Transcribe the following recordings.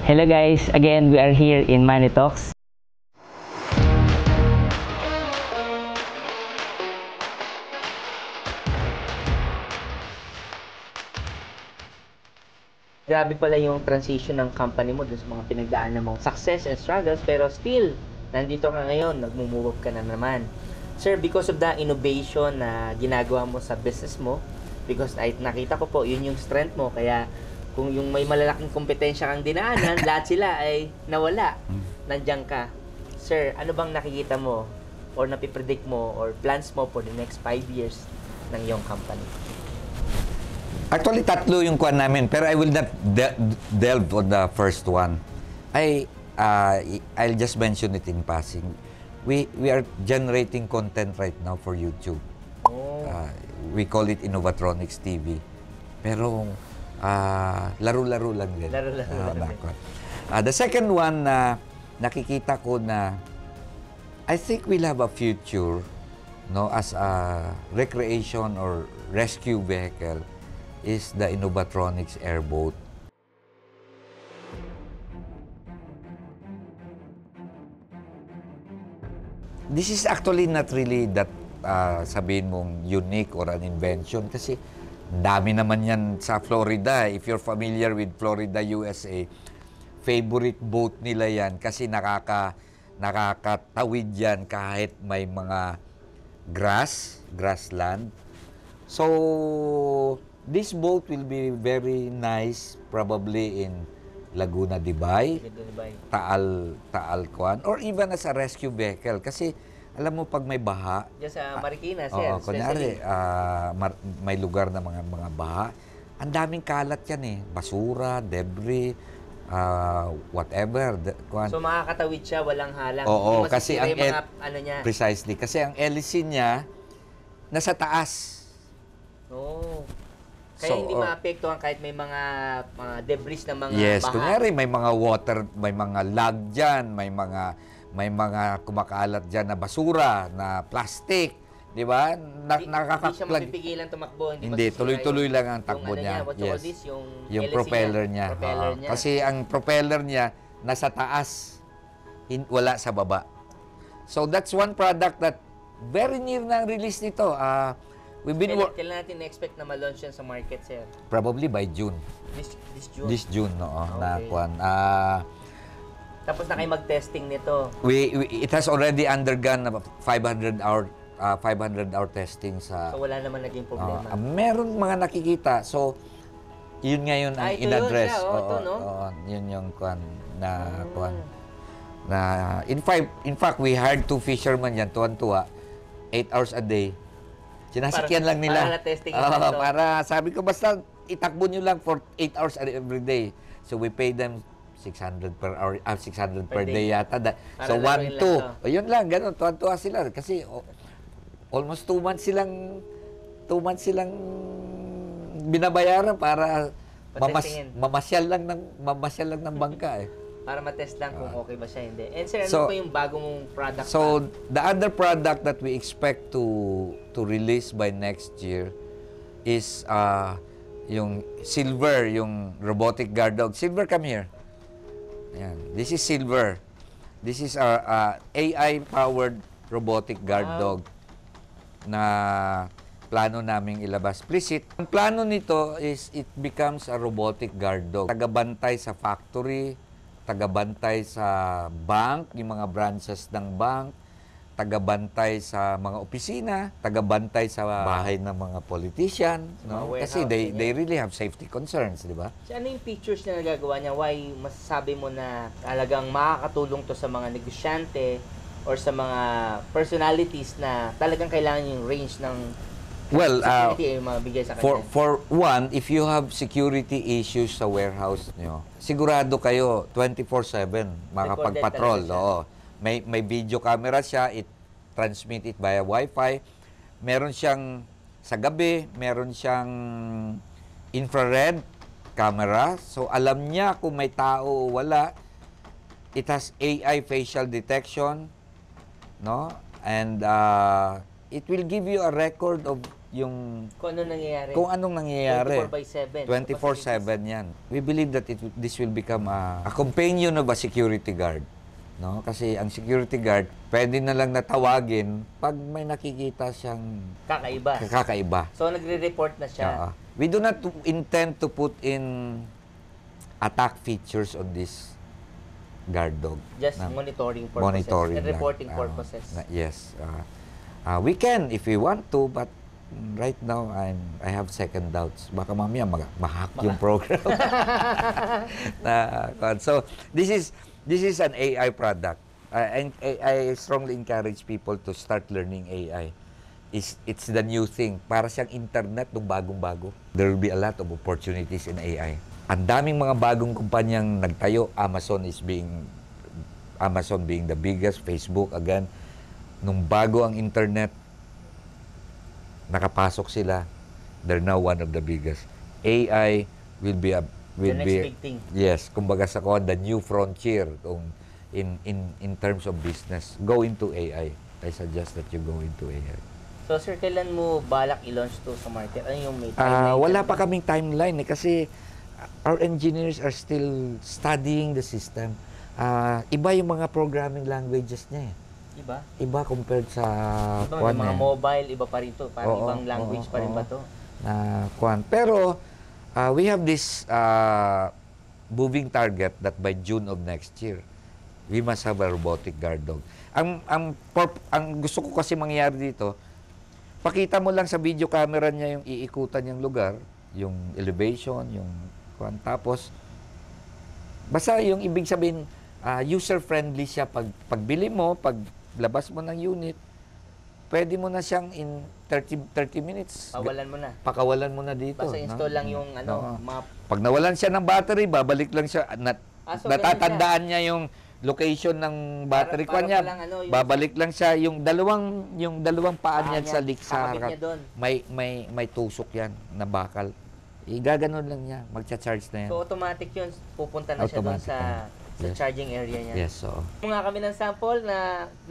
Hello guys, again we are here in Money Talks. Grabe pala yung transition ng company mo dun sa mga pinagdaanan mong success and struggles, pero still, nandito ka ngayon, nagmumove up ka na naman. Sir, because of the innovation na ginagawa mo sa business mo, because nakita ko po, yun yung strength mo, kaya kung yung may malalaking kompetensya kang dinaanan, lahat sila ay nawala. Nandiyan ka. Sir, ano bang nakikita mo or napipredict mo or plans mo for the next 5 years ng iyong company? Actually, tatlo yung kuwan namin, pero I will not delve on the first one. I'll just mention it in passing. We are generating content right now for YouTube. Oh. We call it Innovatronics TV. Pero laro-laro lang din. Laro-laro lang din. The second one na nakikita ko na I think we'll have a future, no, as a recreation or rescue vehicle is the Innovatronics airboat. This is actually not really that sabihin mong unique or an invention kasi dami naman yan sa Florida. If you're familiar with Florida, USA, favorite boat nila yan kasi nakakatawid yan kahit may mga grassland. So, this boat will be very nice probably in Laguna de Bay, Taal Kuan, or even as a rescue vehicle. Kasi, alam mo, pag may baha... Diyan sa Marikina, sir. Kunyari, may lugar na mga baha, ang daming kalat yan eh. Basura, debris, whatever. So, makakatawid siya, walang halang. Oo, kasi ang mga, ano niya. Precisely. Kasi ang hélice niya, nasa taas. Oo. Kaya hindi maapektuhan kahit may mga debris na mga baha. Kunyari may mga water, may mga lag dyan, may mga kumakalat dyan na basura, na plastic, di ba? Hindi siya mapipigilan tumakbo. Hindi, tuloy-tuloy lang ang takbo niya. Yung propeller niya. Kasi ang propeller niya nasa taas, wala sa baba. So that's one product that very near na ang release nito. Kailan natin na-expect na ma-launch yan sa market, sir? Probably by June. This June? This June, oo. Okay. Tapos na kayo mag-testing nito? It has already undergone a 500-hour testing sa... So, wala naman naging problema? Meron mga nakikita. So, yun ngayon ang in-address. Yun yung in fact, we hired 2 fishermen yan, tuwan-tuwa, 8 hours a day. Sinasakyan lang nila. Para na-testing para, sabi ko, basta itakbo nyo lang for 8 hours every day. So, we pay them 600 per hour, 600 per day yata. So, 1, 2. Yun lang, ganun. Tuwan-tuwa sila. Kasi, almost 2 months silang binabayaran para mamasyal lang ng bangka eh. Para matest lang kung okay ba siya, hindi. And sir, ano pa yung bago mong product? So, the other product that we expect to release by next year is yung Silver, yung robotic guard dog. Silver, come here. Ayan. This is Silver. This is our AI-powered robotic guard dog na plano naming ilabas. Please sit. Ang plano nito is it becomes a robotic guard dog. Tagabantay sa factory, tagabantay sa bank, yung mga branches ng bank, tagabantay sa mga opisina, tagabantay sa bahay ng mga politician, no? Kasi they really have safety concerns, di ba? So, ano yung features na nagagawa niya? Why masasabi mo na talagang makakatulong to sa mga negosyante or sa mga personalities na talagang kailangan yung range ng security ay mabigay sa kanya? For one, if you have security issues sa warehouse nyo, sigurado kayo 24/7 makapag-patrol. May video camera siya, it transmit it via Wi-Fi. Meron siyang sa gabi, meron siyang infrared camera. So alam niya kung may tao o wala. It has AI facial detection, no? And it will give you a record of yung Kung ano nangyayari. kung anong nangyayari. 24/7. 24/7 yan. We believe that this will become a companion of a security guard. No? Kasi ang security guard, pwede na lang natawagin pag may nakikita siyang Kakaiba. kakaiba. So, nagre-report na siya. We do not intend to put in attack features on this guard dog. Just Na- monitoring purposes. monitoring And lang. reporting purposes. Yes. We can if we want to, but right now I have second doubts. Baka mamaya ma-hack yung program. So this is an AI product. And I strongly encourage people to start learning AI. It's the new thing. Para siyang internet nung bagong-bago. There will be a lot of opportunities in AI. Ang daming mga bagong kumpanyang nagtayo. Amazon being the biggest, Facebook again. Nung bago ang internet, nakapasok sila. They're now one of the biggest. AI will be The next big thing. Yes, kumbaga sa the new frontier in terms of business. Go into AI. I suggest that you go into AI. So, sir, kailan mo balak i-launch to sa market? Ano yung may timeline? Wala pa kaming timeline kasi our engineers are still studying the system. Iba yung mga programming languages niya eh. Iba? Iba compared sa Iba, may mga mobile, iba pa rin to. Parang ibang language pa rin ba to? Pero we have this moving target that by June of next year, we must have a robotic guard dog. Ang gusto ko kasi mangyari dito, pakita mo lang sa video camera niya yung iikutan niyang lugar, yung elevation, yung kwan. Tapos, basta yung ibig sabihin, user-friendly siya. Pagbili mo, paglabas mo ng unit, pwede mo na siyang in 30 minutes. Pakawalan mo na dito. Basta install lang yung mga... Pag nawalan siya ng battery, babalik lang siya. So natatandaan niya yung location ng battery ko niya. Babalik lang siya yung dalawang paa niya sa liksa. May tusok yan na bakal. Igaganon lang niya, magcha-charge na yan. So automatic yun, pupunta na siya doon sa charging area niya. Yes, so. Mga kami ng sample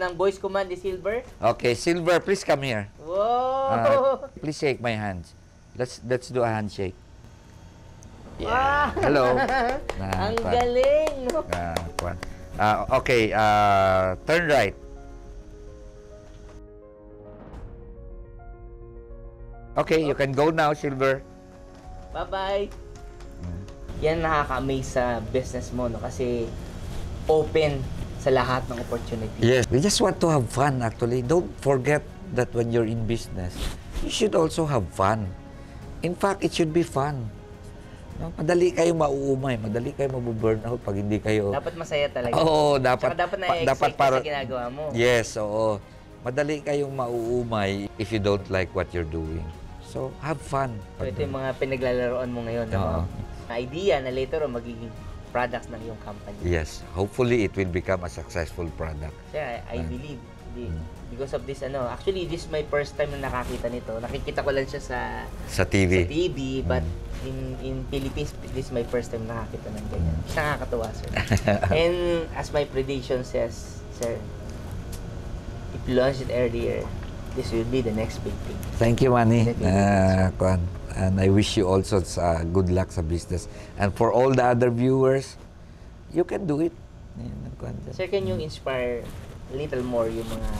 ng voice command ni Silver. Okay, Silver, please come here. Wow! Please shake my hands. Let's do a handshake. Yeah. Hello. Ang galing! Okay, turn right. Okay, you can go now, Silver. Bye-bye! Yan nakaka-amaze sa business mo, no? Kasi open sa lahat ng opportunity. Yes, we just want to have fun actually. Don't forget that when you're in business, you should also have fun. In fact, it should be fun. No? Madali kayo mauumay, madali kayo mabu-burn out pag hindi kayo... Dapat masaya talaga. Oo, dapat. Saka dapat na-excite sa ginagawa mo. Yes, oo. Madali kayong mauumay if you don't like what you're doing. So, have fun. So, ito yung mga pinaglalaroan mo ngayon. Mga idea na later on magiging products ng iyong company. Yes. Hopefully, it will become a successful product. Sir, I believe because of this, actually, this is my first time na nakakita nito. Nakikita ko lang siya sa TV. But in Philippines, this is my first time nakakita ng ganyan. Nakakatuwa, sir. And as my prediction says, sir, if you launch it earlier, this will be the next big thing. Thank you, Manny. And I wish you also good luck sa business. And for all the other viewers, you can do it. Sir, can you inspire a little more yung mga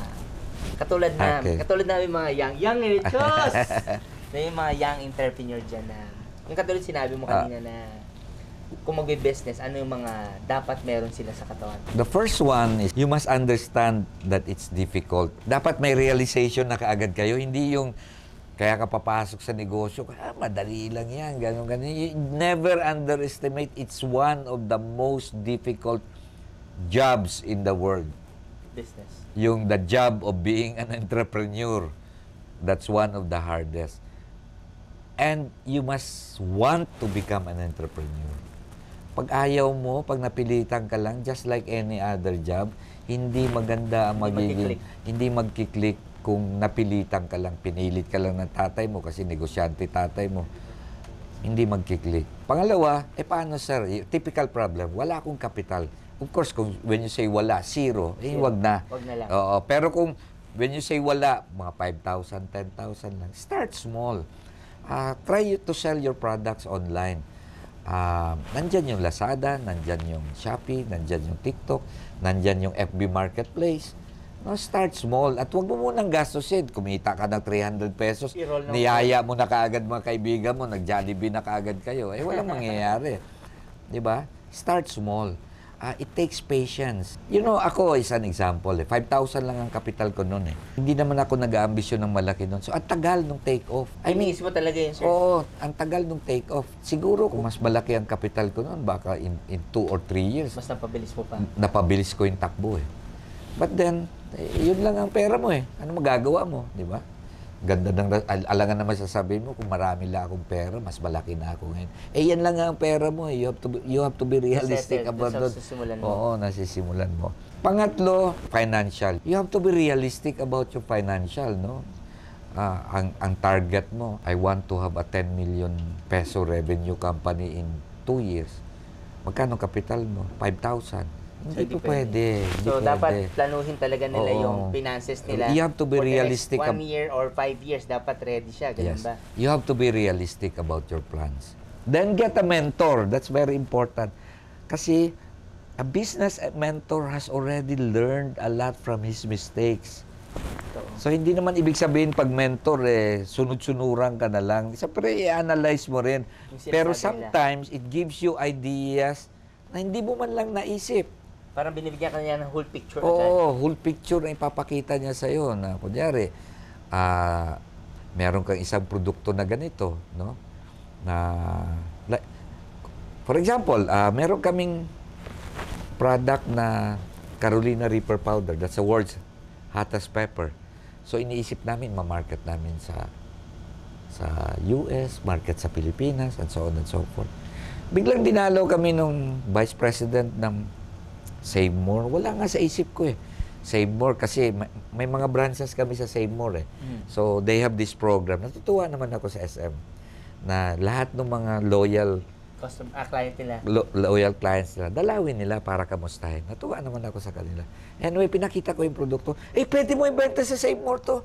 katulad namin mga young richos na yung mga young entrepreneur dyan na yung katulad sinabi mo kanina na kung magbe-business, ano yung mga dapat meron sila sa katawan? The first one is you must understand that it's difficult. Dapat may realization na kaagad kayo. Hindi yung kaya ka papasok sa negosyo, madali lang yan, gano'n. You never underestimate. It's one of the most difficult jobs in the world. Business. Yung the job of being an entrepreneur. That's one of the hardest. And you must want to become an entrepreneur. Pag ayaw mo, pag napilitan ka lang, just like any other job, hindi maganda ang magiging, hindi magkiklik kung napilitan ka lang, pinilit ka lang ng tatay mo kasi negosyante tatay mo. Hindi magkiklik. Pangalawa, paano sir? Typical problem, wala akong kapital. Of course, when you say wala, zero, wag na. Wag na lang. Oo, pero kung When you say wala, mga 5,000, 10,000 lang. Start small. Try to sell your products online. Nandyan yung Lazada, nandyan yung Shopee, nandyan yung TikTok, nandyan yung FB Marketplace. No, start small. At huwag mo munang gastusin. Kumita ka ng 300 pesos, niyaya mo na kaagad mga kaibigan mo, nag-Jollibee na kaagad kayo. Walang mangyayari. Di ba? Start small. It takes patience. You know, ako is an example. 5,000 lang ang kapital ko noon eh. Hindi naman ako nag-aambisyon ng malaki noon. So, ang tagal nung take-off. Iniisip mo talaga yun, sir? Oo, ang tagal nung take-off. Siguro kung mas malaki ang kapital ko noon, baka in 2 or 3 years. Mas napabilis mo pa. Napabilis ko yung takbo eh. But then, yun lang ang pera mo eh. Ano magagawa mo, di ba? Ganda ng, alangan naman sasabihin mo, kung marami lang akong pera, mas malaki na ako ngayon. Yan lang ang pera mo eh. You have to be realistic about that. Oo, nasisimulan mo. Pangatlo, financial. You have to be realistic about your financial, no? Ang target mo, I want to have a 10 million peso revenue company in 2 years. Magkano kapital mo? 5,000. Hindi po pwede. So, dapat planuhin talaga nila yung finances nila. You have to be realistic. 1 year or 5 years, dapat ready siya. Ganun ba? You have to be realistic about your plans. Then get a mentor. That's very important. Kasi a business mentor has already learned a lot from his mistakes. So, hindi naman ibig sabihin pag mentor, sunod-sunuran ka na lang. Siyempre, i-analyze mo rin. Pero sometimes, it gives you ideas na hindi mo man lang naisip. Parang binibigyan ka niya ng whole picture. Oo, whole picture na ipapakita niya sa'yo. Na, kunyari, meron kang isang produkto na ganito, no? For example, meron kaming product na Carolina Reaper Powder. That's the world's hottest pepper. So, iniisip namin, ma-market namin sa US, market sa Pilipinas, and so on and so forth. Biglang dinalaw kami nung Vice President ng Save More. Wala nga sa isip ko eh. Save More kasi may mga branches kami sa Save More eh. So, they have this program. Natutuwa naman ako sa SM na lahat ng mga loyal loyal clients nila, dalawin nila para kamustahin. Natuwa naman ako sa kanila. Anyway, pinakita ko yung produkto. Pwede mo ibenta sa Save More to.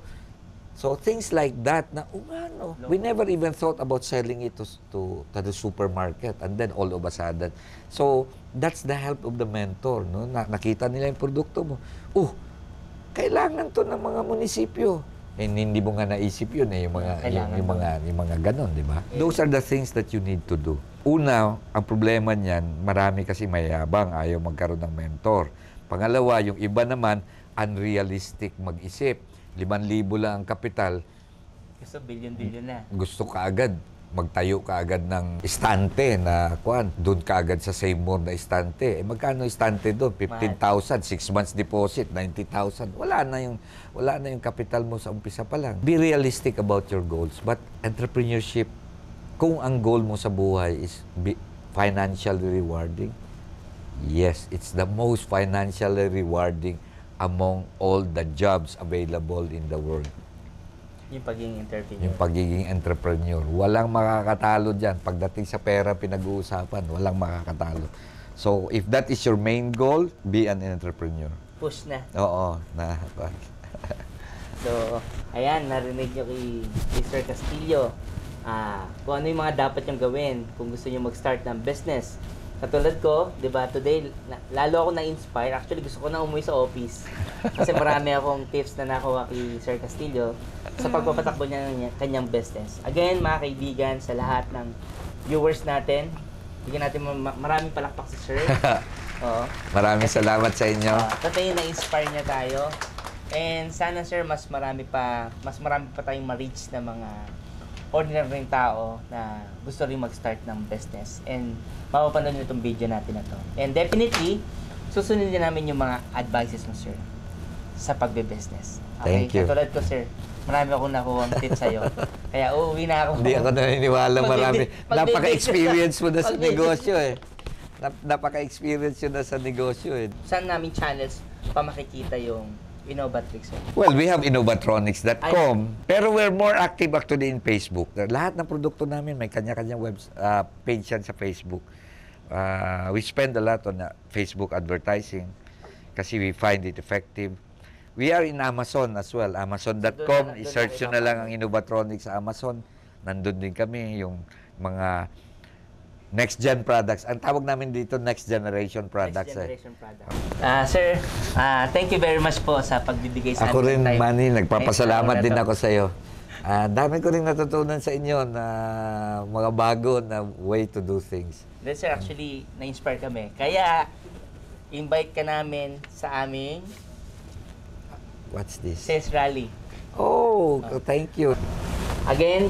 So, things like that na, ano, we never even thought about selling it to the supermarket and then all of a sudden. So, that's the help of the mentor, no? Nakita nila yung produkto mo. Kailangan to ng mga munisipyo. Hindi mo nga naisip yun eh, yung mga ganon, di ba? Those are the things that you need to do. Una, ang problema niyan, marami kasi mayabang, ayaw magkaroon ng mentor. Pangalawa, yung iba naman, unrealistic mag-isip. 5,000 lang ang kapital. Gusto billion-billion na. Gusto ka agad. Magtayo ka agad ng istante na doon ka agad sa Save More na istante. Magkano istante doon? 15,000, 6 months deposit, 90,000. Wala na yung kapital mo sa umpisa pa lang. Be realistic about your goals. But entrepreneurship, kung ang goal mo sa buhay is financially rewarding, yes, it's the most financially rewarding among all the jobs available in the world. Yung pagiging entrepreneur. Yung pagiging entrepreneur. Walang makakatalo dyan. Pagdating sa pera, pinag-uusapan, walang makakatalo. So, if that is your main goal, be an entrepreneur. Push na. Oo. So, ayan, narinig nyo kay Mr. Castillo. Kung ano yung mga dapat yung gawin kung gusto nyo mag-start ng business. Katulad ko, di ba, today, lalo ako na-inspire. Actually, gusto ko na umuwi sa office. Kasi marami akong tips na nakuha kay Sir Castillo sa pagpapatakbo niya ng kanyang business. Again, mga kaibigan, sa lahat ng viewers natin, bigyan natin maraming palakpak si Sir. Oo. Maraming salamat sa inyo. Today, na-inspire niya tayo. And sana, Sir, mas marami pa tayong ma-reach na mga ordinary tao na gusto rin mag-start ng business. And mapapanood nyo itong video natin na to. And definitely, susundin namin yung mga advices mo, Sir, sa pagbe-business. Okay? Thank you. Katulad ko, Sir, marami akong nakuha ang tips sa'yo. Kaya uuwi na ako. Hindi ako naniniwala marami. Napaka-experience mo na sa negosyo eh. Napaka-experience yun na sa negosyo eh. Saan namin channels pa makikita yung Innovatrix? Well, we have innovatronics.com. Pero we're more active actually in Facebook. Lahat ng produkto namin may kanya-kanyang page yan sa Facebook. We spend a lot on Facebook advertising kasi we find it effective. We are in Amazon as well. Amazon.com. Doon I-search nyo na lang ang Innovatronics sa Amazon. Nandun din kami yung mga next-gen products. Ang tawag namin dito, next-generation products. Next generation product. Sir, thank you very much po sa pagbibigay sa Ako rin, time. Manny, nagpapasalamat Ngayong din araw na ako sa iyo. Dami ko rin natutunan sa inyo na mga bago na way to do things. Then sir, actually, na-inspire kami. Kaya, invite ka namin sa aming What's this? sales rally. Oh, thank you. Again,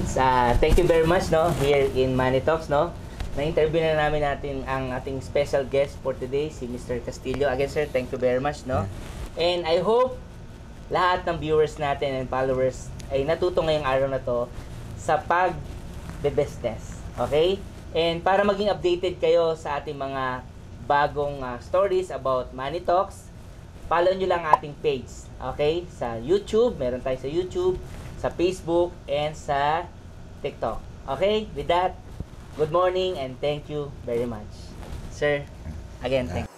thank you very much, no, here in Manny Talks, no. Na-interview na namin ang ating special guest for today, si Mr. Castillo. Again, sir, thank you very much, no. And I hope lahat ng viewers natin and followers ay natuto ngayong araw na to sa pag-business. Okay? And para maging updated kayo sa ating mga bagong stories about Manny Talks, follow nyo lang ating page. Okay? Sa YouTube, meron tayo sa YouTube, sa Facebook, and sa TikTok. Okay? With that, good morning and thank you very much. Sir, again, thank you.